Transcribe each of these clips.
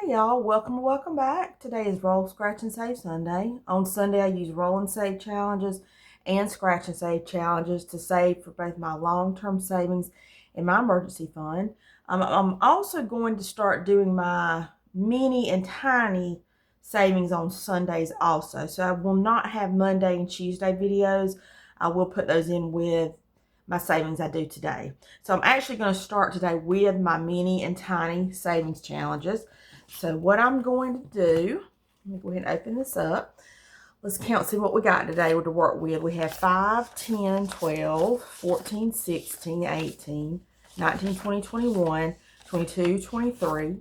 Hey y'all, welcome back. Today is Roll, Scratch, and Save Sunday. On Sunday I use Roll and Save challenges and Scratch and Save challenges to save for both my long-term savings and my emergency fund. I'm also going to start doing my mini and tiny savings on Sundays also. So I will not have Monday and Tuesday videos. I will put those in with my savings I do today. So I'm actually going to start today with my mini and tiny savings challenges. So what I'm going to do, let me go ahead and open this up. Let's count, see what we got today to work with. We have 5, 10, 12, 14, 16, 18, 19, 20, 21, 22, 23,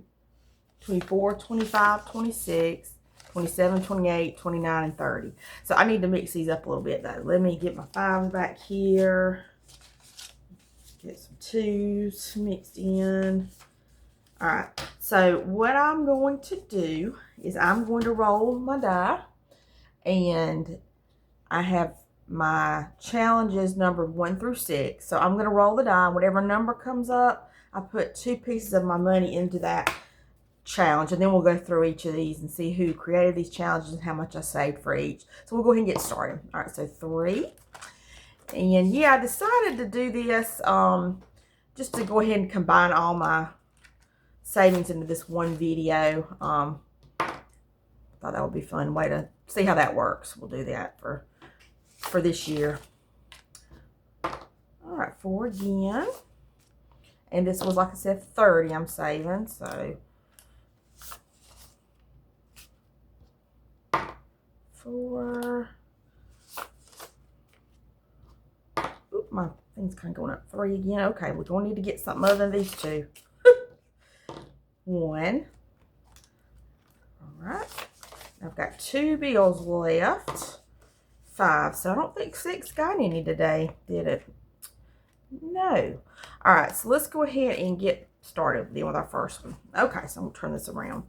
24, 25, 26, 27, 28, 29, and 30. So I need to mix these up a little bit though. Let me get my 5s back here. Get some 2s mixed in. All right, so what I'm going to do is I'm going to roll my die, and I have my challenges numbered 1 through 6. So I'm going to roll the die, and whatever number comes up, I put 2 pieces of my money into that challenge, and then we'll go through each of these and see who created these challenges and how much I saved for each. So we'll go ahead and get started. All right, so 3. And yeah, I decided to do this just to go ahead and combine all my savings into this one video. Thought that would be a fun way to see how that works. We'll do that for this year. All right, 4 again. And this was, like I said, 30 I'm saving, so 4. Oop, my thing's kind of going up. 3 again. Okay, we're going to need to get something other than these 2. 1. All right. I've got 2 bills left. 5. So I don't think 6 got any today, did it? No. All right, so let's go ahead and get started then with our first one. Okay, so I'm going to turn this around.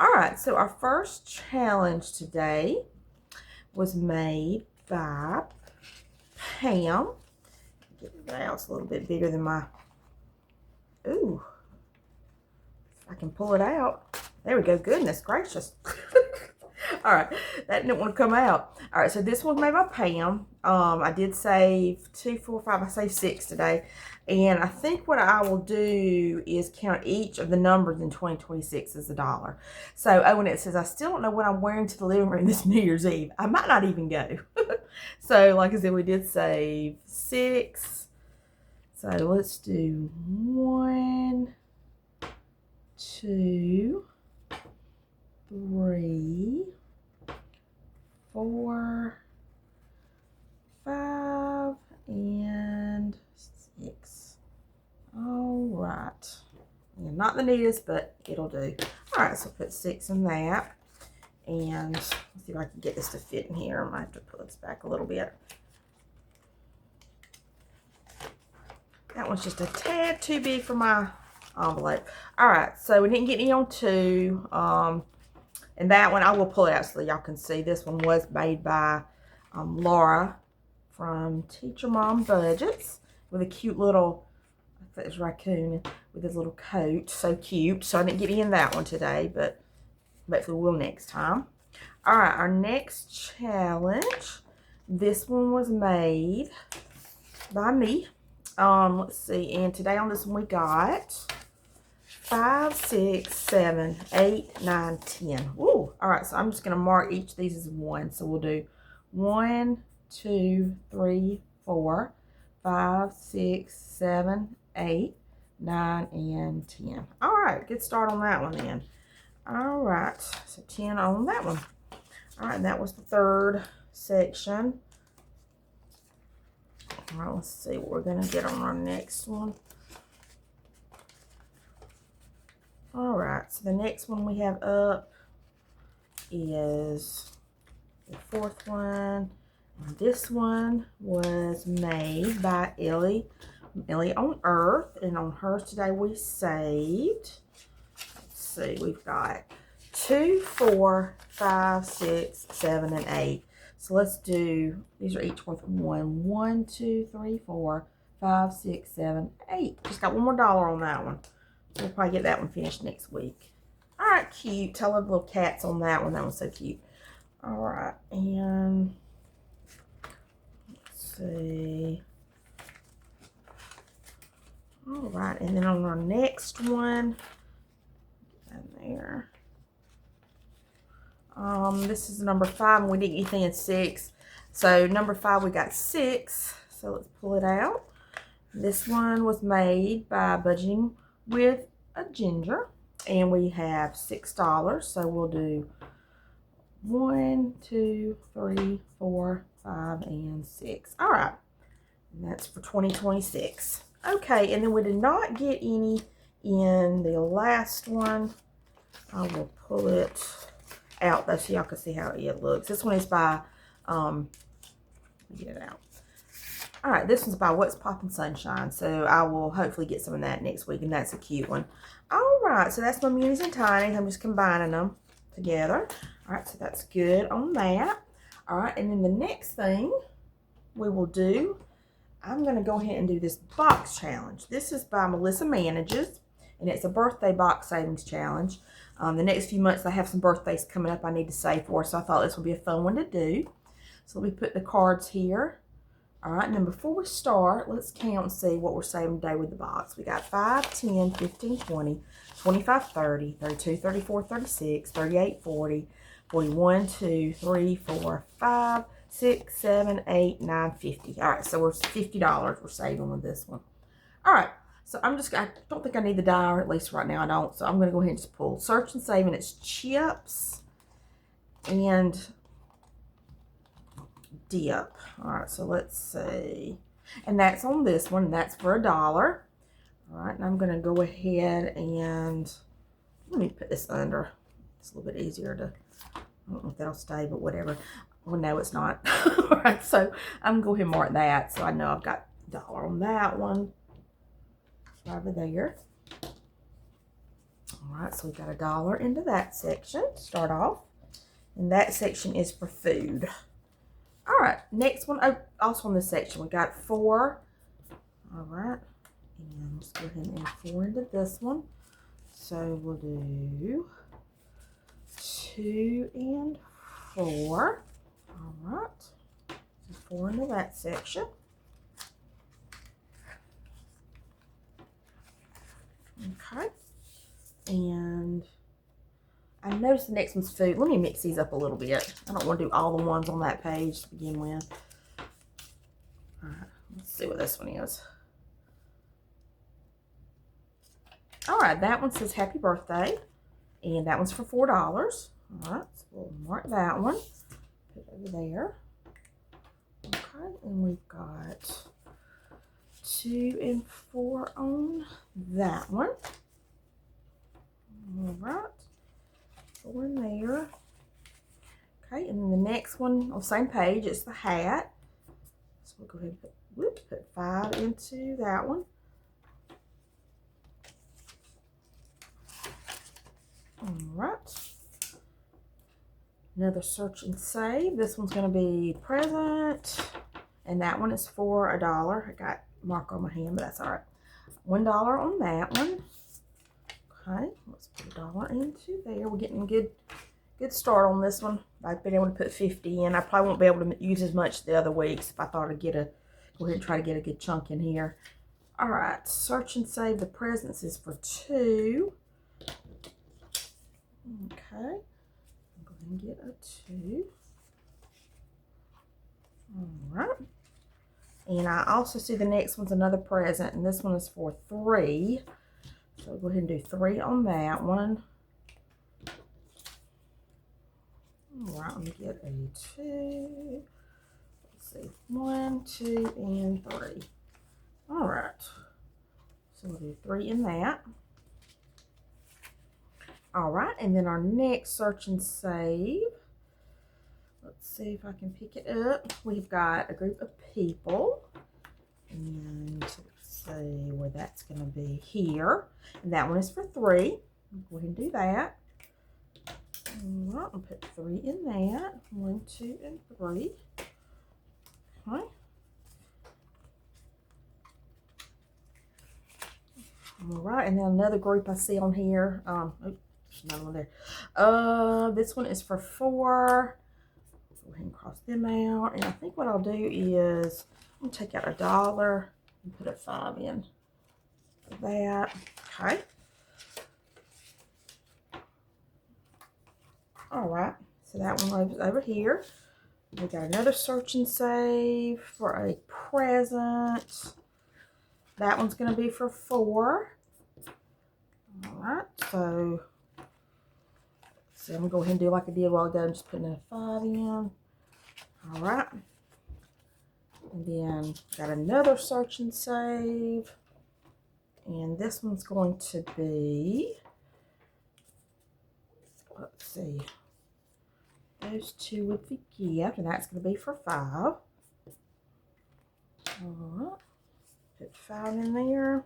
All right, so our first challenge today was made by Pam. Get it out. It's a little bit bigger than my... Ooh. If I can pull it out. There we go. Goodness gracious. All right, that didn't want to come out. All right, so this was made by Pam. I did save 2, 4, 5. I saved 6 today. And I think what I will do is count each of the numbers in 2026 as $1. So, oh, and it says, I still don't know what I'm wearing to the living room this New Year's Eve. I might not even go. So, like I said, we did save 6. So, let's do 1, 2, 3, 4, 5, and 6. All right. Yeah, not the neatest, but it'll do. All right, so put 6 in that. And let's see if I can get this to fit in here. I might have to pull this back a little bit. That one's just a tad too big for my envelope. All right, so we didn't get any on 2. And that one, I will pull it out so y'all can see. This one was made by Laura from Teacher Mom Budgets with a cute little, I think it's raccoon with his little coat. So cute. So I didn't get any in that one today, but hopefully we'll next time. All right, our next challenge. This one was made by me. Let's see. And today on this one we got 5, 6, 7, 8, 9, 10. Ooh, all right, so I'm just going to mark each of these as 1. So we'll do 1, 2, 3, 4, 5, 6, 7, 8, 9, and 10. All right, good start on that one then. All right, so 10 on that one. All right, and that was the 3rd section. All right, let's see what we're going to get on our next one. All right, so the next one we have up is the 4th one. And this one was made by Ellie on Earth. And on hers today we saved, let's see, we've got 2, 4, 5, 6, 7, and 8. So let's do, these are each worth 1. 1, 2, 3, 4, 5, 6, 7, 8. Just got one more dollar on that one. We'll probably get that one finished next week. All right, cute. I love the little cats on that one. That one's so cute. All right, and let's see. All right, and then on our next one, down there. This is number 5, and we didn't get anything in 6. So number 5, we got 6. So let's pull it out. This one was made by Budgeting with a Ginger, and we have $6. So we'll do 1, 2, 3, 4, 5, and 6. All right, and that's for 2026. Okay, and then we did not get any in the last one. I will pull it out though so y'all can see how it looks. This one is by get it out. All right, this one's by What's Poppin' Sunshine, so I will hopefully get some of that next week, and that's a cute one. All right, so that's my Munis and Tinies. I'm just combining them together. All right, so that's good on that. All right, and then the next thing we will do, I'm going to go ahead and do this box challenge. This is by Melissa Manages, and it's a birthday box savings challenge. The next few months I have some birthdays coming up I need to save for, so I thought this would be a fun one to do. So let me put the cards here. All right, and then before we start, let's count and see what we're saving today with the box. We got 5, 10, 15, 20, 25, 30, 32, 34, 36, 38, 40, 41, 2, 3, 4, 5, 6, 7, 8, 9, 50. All right, so we're $50 we're saving with this one. All right, so I don't think I need the die, or at least right now I don't. So I'm going to go ahead and just pull Search and Save, and it's chips and dip. All right, so let's see. And that's on this one. That's for $1. All right, and I'm going to go ahead and let me put this under. It's a little bit easier to, I don't know if that'll stay, but whatever. Well, no, it's not. All right, so I'm going to go ahead and mark that so I know I've got $1 on that one. Over there. All right, so we've got $1 into that section to start off. And that section is for food. All right, next one, oh, also on this section, we got 4. All right, and let's go ahead and add 4 into this one. So we'll do 2 and 4. All right, so 4 into that section. Okay, and I noticed the next one's food. Let me mix these up a little bit. I don't want to do all the ones on that page to begin with. All right, let's see what this one is. All right, that one says happy birthday, and that one's for $4. All right, so we'll mark that one. Put it over there. Okay, and we've got 2 and 4 on that one. All right, 4 in there. Okay, and then the next one on the same page, it's the hat. So we'll go ahead and put 5 into that one. All right. Another Search and Save. This one's going to be present, and that one is for $1. I got marker on my hand, but that's all right. $1 on that one. Okay, let's put $1 into there. We're getting a good start on this one. I've been able to put 50 in. I probably won't be able to use as much the other weeks if I thought I'd go ahead and try to get a good chunk in here. All right, Search and Save. The presents is for 2. Okay, I'm going to get a 2. All right. And I also see the next one's another present, and this one is for 3. So we'll go ahead and do 3 on that one. All right, let me get a 2. Let's see, 1, 2, and 3. All right, so we'll do 3 in that. All right, and then our next Search and Save. Let's see if I can pick it up. We've got a group of people, and let's see where that's going to be here. And that one is for 3. Go ahead and do that. All right, I'll put 3 in that. 1, 2, and 3. Okay. All right, and then another group I see on here. another one there. This one is for 4. Go ahead and cross them out. And I think what I'll do is I'm gonna take out $1 and put a 5 in for that. Okay. All right. So that one goes over here. We got another search and save for a present. That one's going to be for 4. All right, so I'm going to go ahead and do like I did a while ago. I'm just putting a 5 in. All right. And then got another search and save. And this one's going to be, let's see, those 2 would be gift, and that's going to be for 5. All right. Put 5 in there.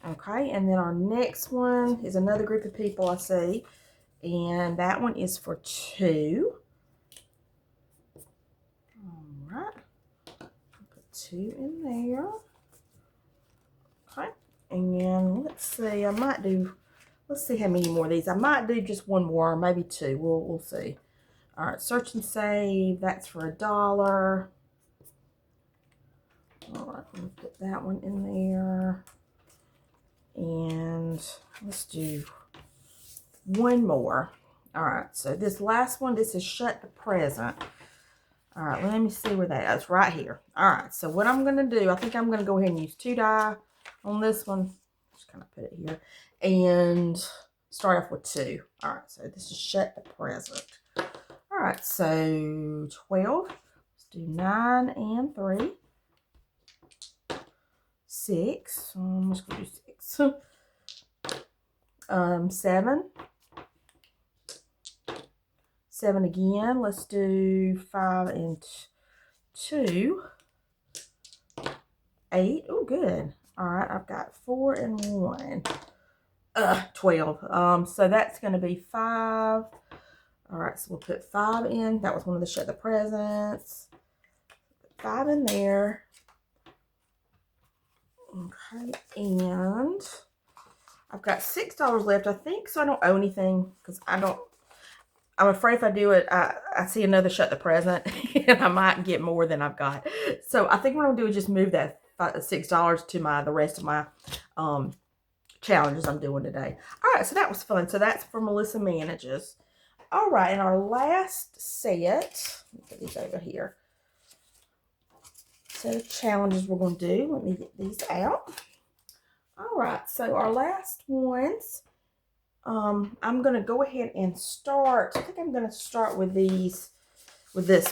Okay, and then our next one is another group of people I see, and that one is for 2. All right, put 2 in there. Okay, and let's see, let's see how many more of these. I might do just one more, or maybe 2. We'll see. All right, search and save. That's for $1. All right, we'll put that one in there. And let's do one more. All right, so this last one, this is Shut the Present. All right, let me see where that is. Right here. All right, so what I'm going to do, I think I'm going to go ahead and use 2 die on this one. Just kind of put it here. And start off with 2. All right, so this is Shut the Present. All right, so 12. Let's do 9 and 3. 6. I'm just going to do 6. 7. 7 again. Let's do 5 and 2. 8. Oh, good. All right, I've got 4 and 1. 12. So that's going to be 5. All right, so we'll put 5 in. That was one of the Shut the Presents. 5 in there. Okay, and I've got $6 left, I think, so I don't owe anything because I'm afraid if I do it, I see another Shut the Present and I might get more than I've got. So I think what I'm gonna do is just move that $6 to the rest of my challenges I'm doing today. All right, so that was fun. So that's for Melissa Manages. All right, and our last set, let me put these over here. Set of challenges we're going to do. Let me get these out. All right, so our last ones, I'm going to go ahead and start. I think I'm going to start with this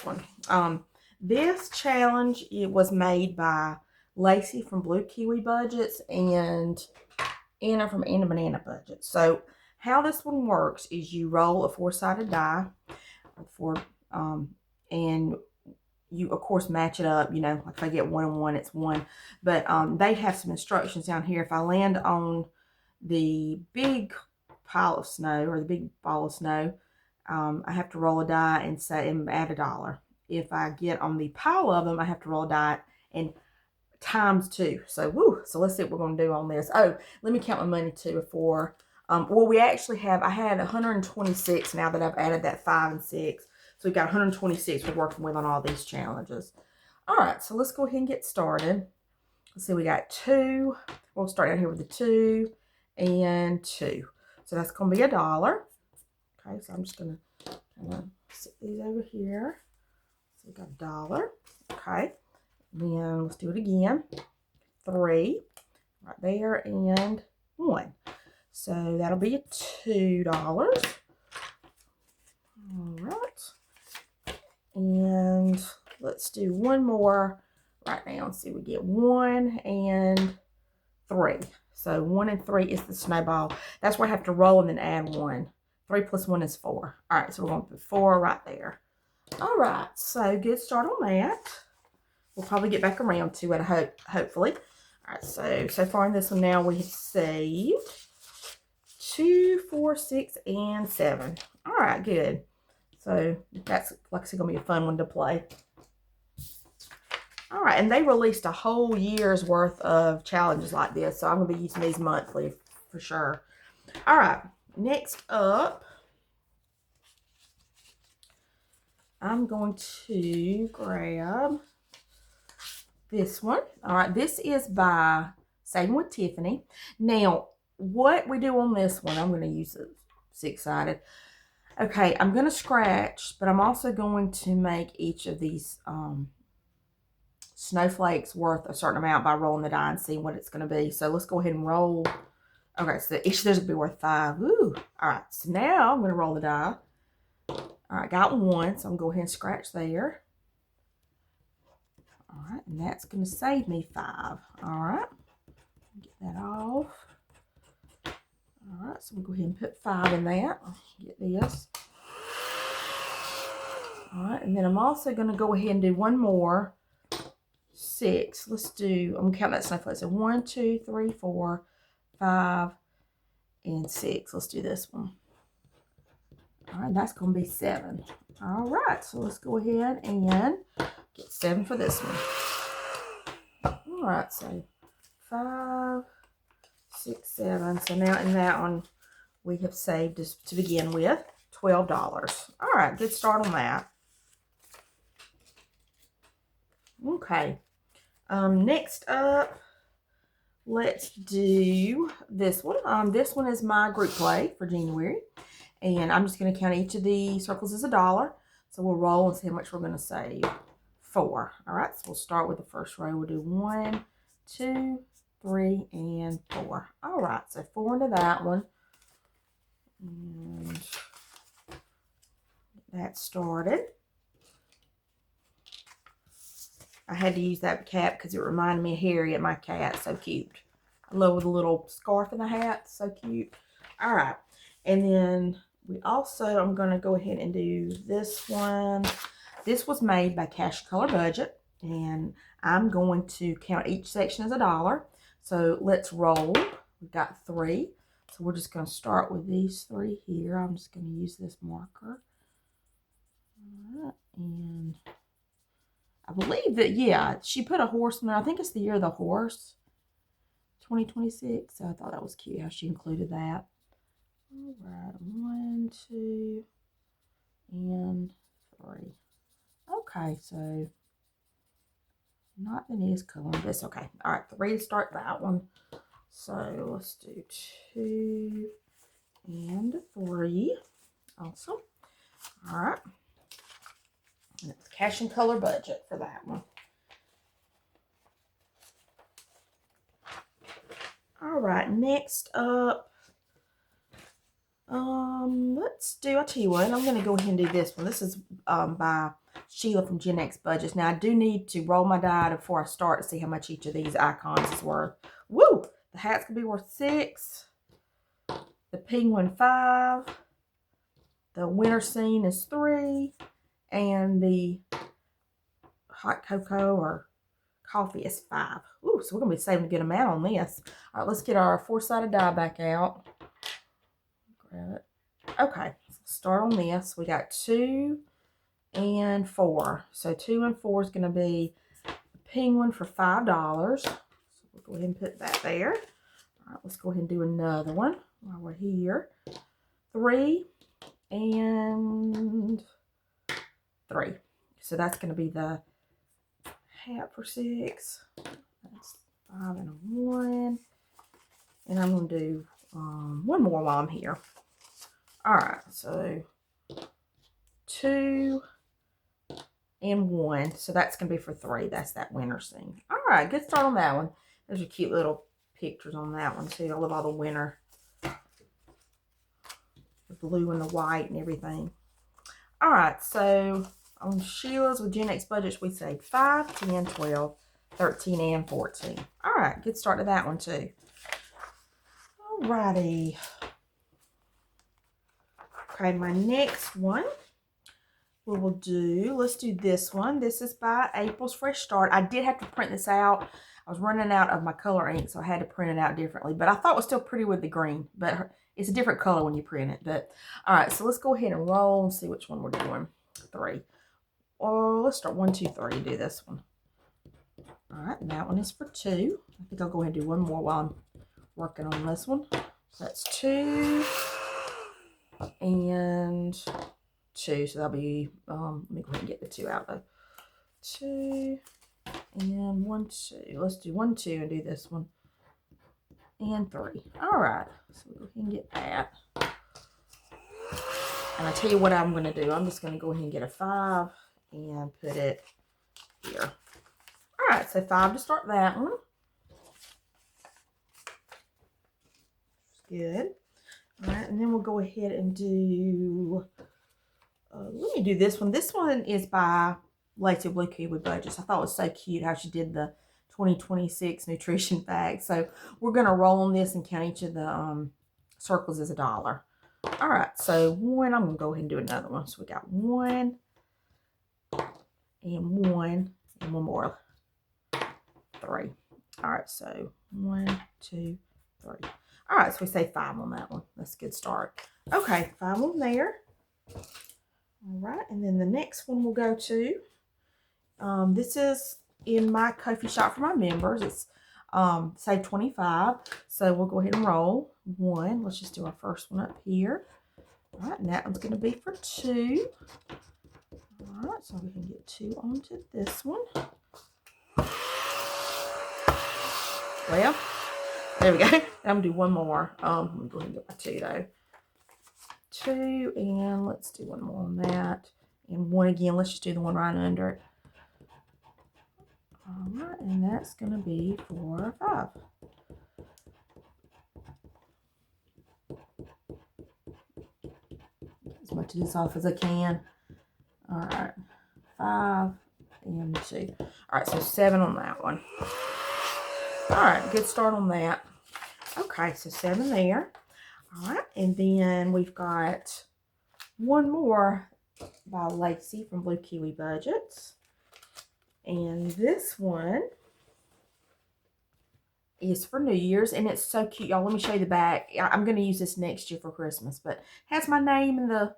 one. This challenge, it was made by Lacey from Blue Kiwi Budgets and Anna from Anna Banana Budgets. So how this one works is you roll a 4-sided die and you, of course, match it up. You know, like if I get 1 and 1, it's 1. But they have some instructions down here. If I land on the big pile of snow or the big ball of snow, I have to roll a die and add $1. If I get on the pile of them, I have to roll a die and times 2. So, so let's see what we're going to do on this. Oh, let me count my money too before. Well, I had 126 now that I've added that 5 and 6. So we've got 126 we're working with on all these challenges. All right, so let's go ahead and get started. Let's see, we got 2. We'll start out here with the 2 and 2. So that's going to be $1. Okay, so I'm just going to set these over here. So we got $1. Okay, then let's do it again. 3 right there and 1. So that'll be $2. All right. And let's do one more right now and see, we get 1 and 3. So 1 and 3 is the snowball. That's where I have to roll and then add 1. 3 plus 1 is 4. All right, so we're going to put 4 right there. All right, so good start on that. We'll probably get back around to it, hopefully. All right, so far in this one now we have saved 2, 4, 6, and 7. All right, good. So that's, like I said, going to be a fun one to play. All right, and they released a whole year's worth of challenges like this, so I'm going to be using these monthly for sure. All right, next up, I'm going to grab this one. All right, this is by Saving with Tiffany. Now, what we do on this one, I'm going to use it six-sided. Okay, I'm going to scratch, but I'm also going to make each of these snowflakes worth a certain amount by rolling the die and seeing what it's going to be. So let's go ahead and roll. Okay, so each of those will be worth 5. Ooh. All right, so now I'm going to roll the die. All right, got 1, so I'm going to go ahead and scratch there. All right, and that's going to save me 5. All right, get that off. All right, so we'll go ahead and put 5 in that. Get this. All right, and then I'm also going to go ahead and do one more. 6. Let's do, I'm going to count that snowflake. So 1, 2, 3, 4, 5, and 6. Let's do this one. All right, that's going to be 7. All right, so let's go ahead and get 7 for this one. All right, so 5, 6, 7. So now in that one, we have saved, just to begin with, $12. All right, good start on that. Okay, next up, let's do this one. This one is my group play for January. And I'm just going to count each of the circles as $1. So we'll roll and see how much we're going to save. 4. All right, so we'll start with the first row. We'll do 1, 2, 3, and 4. All right, so 4 into that one. And that started. I had to use that cap because it reminded me of Harriet, my cat. So cute. I love the little scarf and the hat. So cute. All right. And then we also, I'm going to go ahead and do this one. This was made by Cash Color Budget. And I'm going to count each section as $1. So let's roll. We've got 3. So we're just going to start with these 3 here. I'm just going to use this marker. All right. And I believe that, yeah, she put a horse in there. I think it's the year of the horse, 2026. So I thought that was cute how she included that. All right, 1, 2, and 3. Okay, so not the neatest color. This, okay. All right, 3 to start that one. So let's do 2 and 3. Awesome. All right. And it's Cash and Color Budget for that one. All right, next up, let's do, I'll tell you what, I'm going to go ahead and do this one. This is by Sheila from Gen X Budgets. Now, I do need to roll my die before I start to see how much each of these icons is worth. Woo! The hat's going to be worth 6. The penguin, 5. The winter scene is 3. And the hot cocoa or coffee is 5. Ooh, so we're going to be saving a good amount on this. All right, let's get our 4-sided die back out. Grab it. Okay, so start on this. We got 2 and 4. So 2 and 4 is going to be a penguin for $5. So we'll go ahead and put that there. All right, let's go ahead and do another one while we're here. 3 and 3. So that's going to be the hat for 6. That's 5 and a 1. And I'm going to do one more while I'm here. All right, so 2 and 1. So that's going to be for 3. That's that winter scene. All right, good start on that one. There's a cute little pictures on that one too. I love all the winter. The blue and the white and everything. All right, so on Sheila's with Gen X Budgets, we saved 5, 10, 12, 13, and 14. All right, good start to that one too. All righty. Okay, my next one we will do, let's do this one. This is by April's Fresh Start. I did have to print this out. I was running out of my color ink, so I had to print it out differently. But I thought it was still pretty with the green. But it's a different color when you print it. But all right, so let's go ahead and roll and see which one we're doing. 3. Oh, let's start 1, 2, 3. Do this one. All right, and that one is for 2. I think I'll go ahead and do one more while I'm working on this one. That's 2 and 2. So that'll be, let me go ahead and get the 2 out though. 2 and 1, 2. Let's do 1, 2 and do this one. And 3. All right. So we'll go ahead and get that. And I tell you what I'm going to do. I'm just going to go ahead and get a 5 and put it here. All right. So 5 to start that one. Good. All right. And then we'll go ahead and do, let me do this one. This one is by Lacey Blue Kiwi Budgets. I thought it was so cute how she did the 2026 nutrition bag. So we're going to roll on this and count each of the circles as $1. All right, so 1, I'm going to go ahead and do another one. So we got 1 and 1 and 1 more. 3. All right, so 1, 2, 3. All right, so we say 5 on that one. That's a good start. Okay, 5 on there. All right, and then the next one we'll go to, this is in my Ko-fi shop for my members. It's save 25. So we'll go ahead and roll 1. Let's just do our first one up here. All right, and that one's going to be for 2. All right, so we can get 2 onto this one. Well, there we go. I'm going to do 1 more. Let me go ahead and get my 2 though. 2, and let's do 1 more on that. And 1 again. Let's just do the one right under it. All right, and that's going to be for 5. As much of this off as I can. All right, 5 and 2. All right, so 7 on that one. All right, good start on that. Okay, so 7 there. All right, and then we've got 1 more by Lacey from Blue Kiwi Budgets. And this one is for New Year's, and it's so cute, y'all. Let me show you the back. I'm going to use this next year for Christmas, but it has my name in the,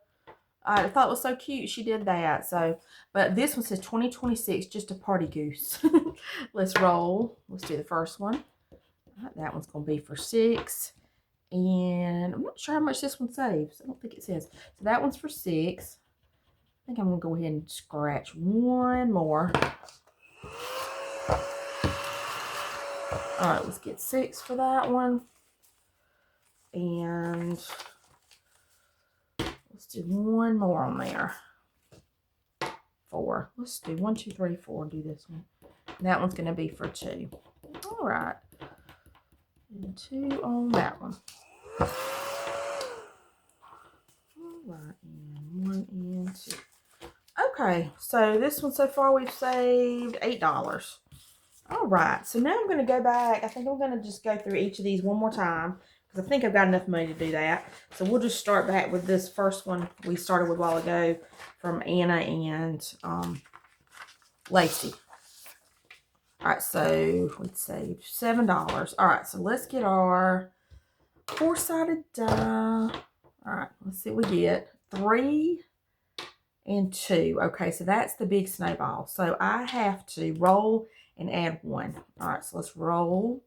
I thought it was so cute. She did that. So, but this one says 2026, just a party goose. Let's roll. Let's do the first one. All right, that one's going to be for 6. And I'm not sure how much this one saves. I don't think it says. So that one's for 6. I think I'm going to go ahead and scratch 1 more. All right, let's get 6 for that one. And let's do 1 more on there. 4. Let's do 1, 2, 3, 4 and do this one. And that one's going to be for 2. All right. And 2 on that one. All right, and 1 and 2. Okay, so this one so far we've saved $8. All right, so now I'm going to go back. I think I'm going to just go through each of these one more time because I think I've got enough money to do that. So we'll just start back with this first one we started with a while ago from Anna and Lacey. All right, so let's save $7. All right, so let's get our 4-sided die. All right, let's see what we get. 3 and 2. Okay, so that's the big snowball. So I have to roll and add 1. All right, so let's roll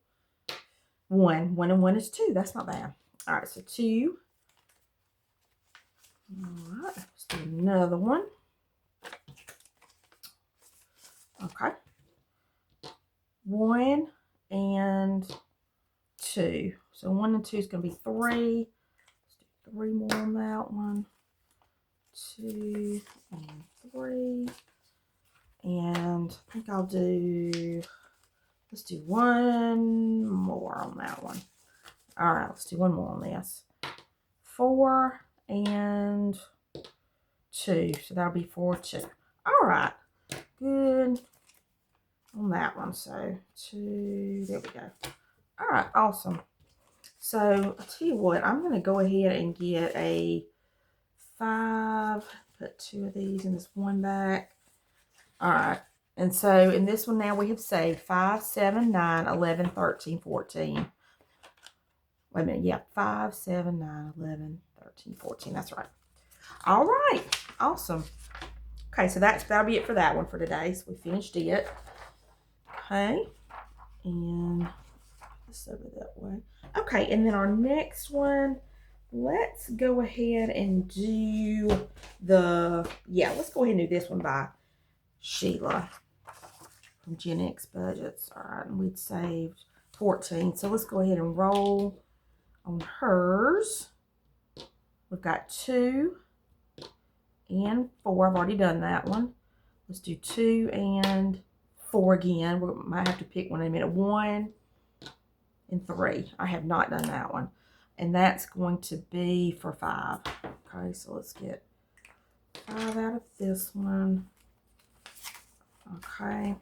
1. 1 and 1 is 2. That's not bad. All right, so 2. All right, let's do another one. Okay. 1 and 2. So 1 and 2 is going to be 3. Let's do 3 more on that one. 2 and 3. And I think I'll do, let's do 1 more on that one. All right, let's do 1 more on this. 4 and 2. So that'll be 4, 2. All right, good on that one. So 2, there we go. All right, awesome. So I'll tell you what, I'm going to go ahead and get a 5, put 2 of these in this one back. All right, and so in this one now we have saved 5, 7, 9, 11, 13, 14. Wait a minute, yeah, 5, 7, 9, 11, 13, 14. That's right. All right, awesome. Okay, so that'll be it for that one for today. So we finished it. Okay, and this over that way. Okay, and then our next one, let's go ahead and do let's go ahead and do this one by Sheila from Gen X Budgets. All right, and we'd saved 14. So let's go ahead and roll on hers. We've got 2 and 4. I've already done that one. Let's do 2 and 4 again. We might have to pick one in a minute. 1 and 3. I have not done that one. And that's going to be for 5. Okay, so let's get 5 out of this one. Okay.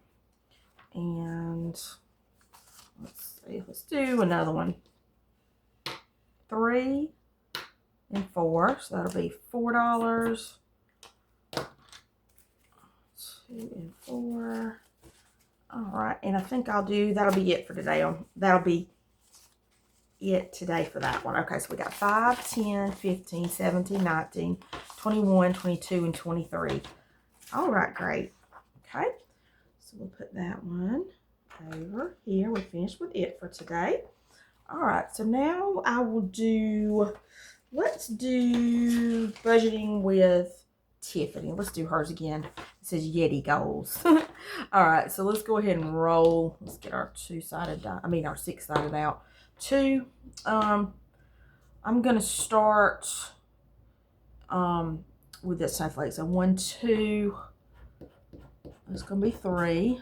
And let's see, let's do another one. 3 and 4. So that'll be $4. 2 and 4. All right, and I think that'll be it for today. That'll be it today for that one. Okay, so we got 5, 10, 15, 17, 19, 21, 22, and 23. All right, great. Okay, so we'll put that one over here. We're finished with it for today. All right, so now I will let's do budgeting with Tiffany. Let's do hers again. It says Yeti goals. All right, so let's go ahead and roll. Let's get our our 6-sided out. 2. I'm gonna start with this snowflake. So 1, 2. It's gonna be 3.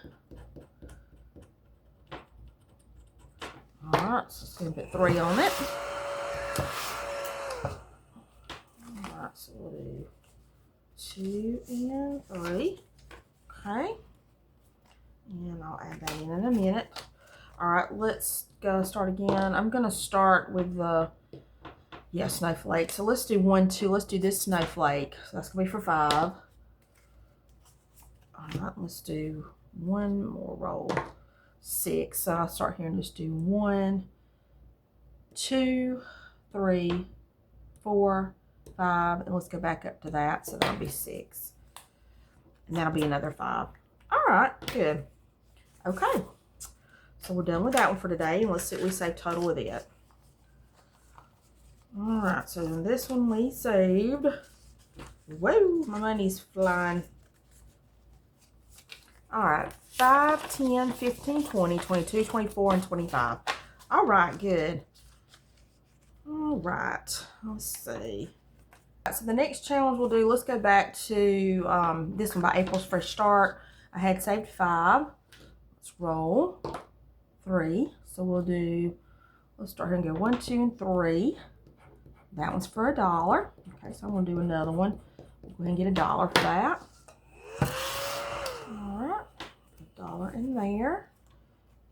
All right, so it's gonna put 3 on it. All right, so we'll do 2 and 3. Okay, and I'll add that in a minute. All right, let's go start again. I'm gonna start with the snowflake. So let's do 1, 2. Let's do this snowflake. So that's gonna be for 5. All right, let's do one more roll. 6. So I'll start here and just do 1, 2, 3, 4, 5, and let's go back up to that. So that'll be 6, and that'll be another 5. All right, good. Okay, so we're done with that one for today, and let's see what we save total with it. All right, so in this one we saved, whoa, my money's flying. All right, 5, 10, 15, 20, 22, 24, and 25. All right, good. All right, let's see. So the next challenge we'll do, let's go back to this one by April's Fresh Start. I had saved 5. Let's roll 3. So let's start here and go 1, 2, and 3. That one's for $1. Okay, so I'm gonna do another one. We'll go ahead and get $1 for that. All right, $1 in there.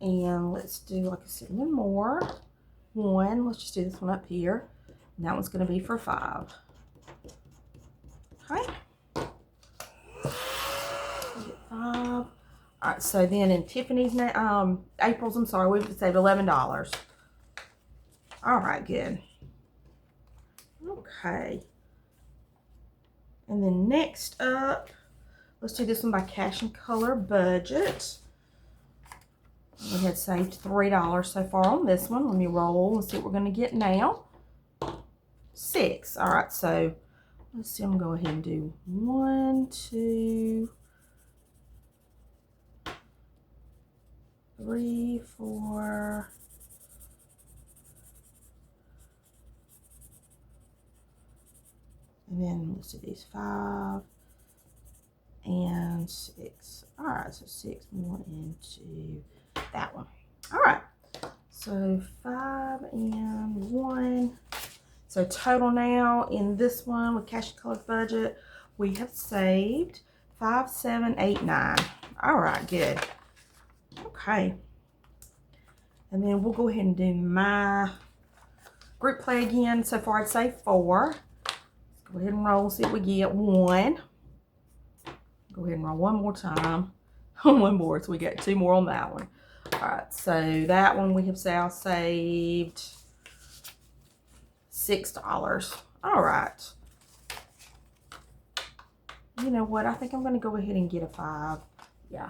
And let's do, like I said, one more. 1, let's just do this one up here. And that one's gonna be for 5. Okay. Get 5. All right, so then in Tiffany's, April's, I'm sorry, we've saved $11. All right, good. Okay. And then next up, let's do this one by Cash and Color Budget. We had saved $3 so far on this one. Let me roll and see what we're going to get now. 6. All right, so let's see. I'm going to go ahead and do 1, 2, 3, 4. And then let's do these 5 and 6. All right, so 6 more into that one. All right, so 5 and 1. So total now in this one with Cash and Color Budget, we have saved 5, 7, 8, 9. All right, good. Okay, and then we'll go ahead and do my group play again. So far I'd say 4. Go ahead and roll, see what we get. 1. Go ahead and roll one more time. One more, so we got 2 more on that one. All right, so that one we have now saved $6. All right. You know what? I think I'm going to go ahead and get a 5. Yeah.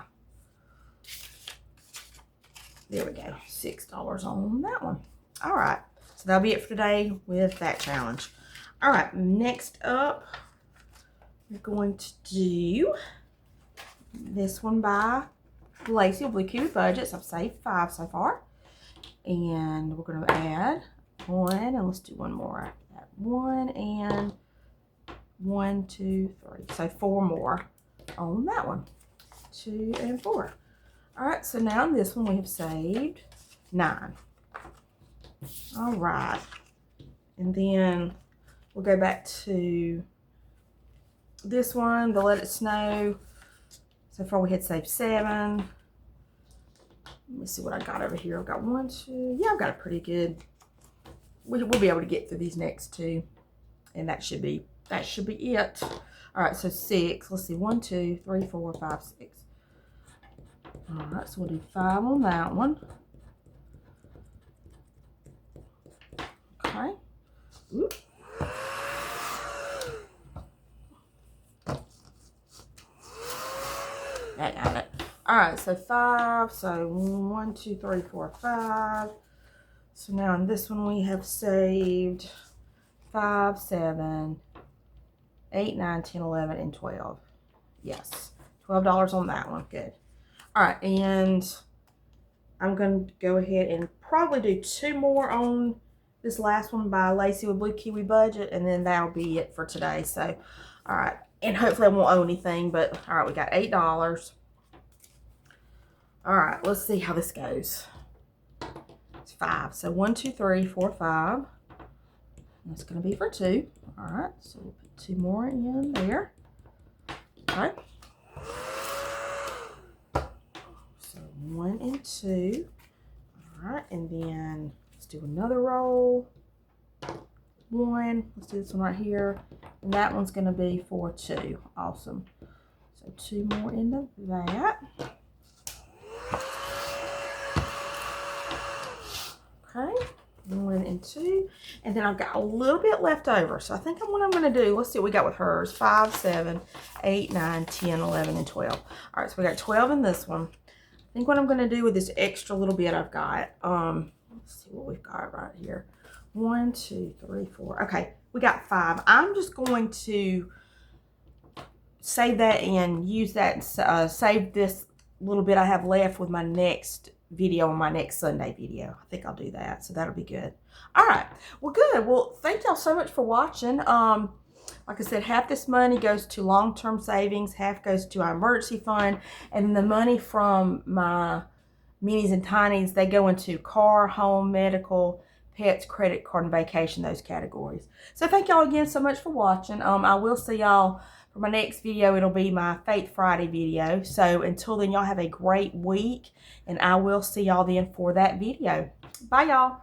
There we go, $6 on that one. All right, so that'll be it for today with that challenge. All right, next up, we're going to do this one by Lacey Blue Kiwi Budgets. I've saved 5 so far. And we're going to add 1, and let's do one more. Add 1 and 1, 2, 3. So 4 more on that one. 2 and 4. All right, so now in this one we have saved 9. All right, and then we'll go back to this one, the Let It Snow. So far we had saved 7. Let me see what I got over here. I've got 1, 2. Yeah, I've got a pretty good. We'll be able to get through these next 2, and that should be it. All right, so 6. Let's see, 1, 2, 3, 4, 5, 6. All right, so we'll do 5 on that one. Okay. Oop. I got it. All right, so 5. So 1, 2, 3, 4, 5. So now in this one we have saved 5, 7, 8, 9, 10, 11, and 12. Yes, $12 on that one. Good. All right, and I'm going to go ahead and probably do 2 more on this last one by Lacey with Blue Kiwi Budget, and then that'll be it for today. So, all right, and hopefully I won't owe anything, but all right, we got $8. All right, let's see how this goes. It's 5. So 1, 2, 3, 4, 5. That's going to be for 2. All right, so we'll put 2 more in there. All right. So 1 and 2. All right, and then let's do another roll. 1. Let's do this one right here. And that one's going to be for 2. Awesome. So 2 more into that. Okay, 1 and 2, and then I've got a little bit left over. So I think what I'm going to do, let's see what we got with hers. 5, 7, 8, 9, 10, 11, and 12. All right, so we got 12 in this one. I think what I'm going to do with this extra little bit I've got, let's see what we've got right here. 1, 2, 3, 4. Okay, we got 5. I'm just going to save that and use that, save this little bit I have left with my next video on my next Sunday video. I think I'll do that, so that'll be good. All right, well, good. Well, thank y'all so much for watching. Like I said, half this money goes to long-term savings, half goes to our emergency fund, and the money from my minis and tinies, they go into car, home, medical, pets, credit card, and vacation, those categories. So thank y'all again so much for watching. I will see y'all for my next video. It'll be my Faith Friday video. So until then, y'all have a great week, and I will see y'all then for that video. Bye, y'all.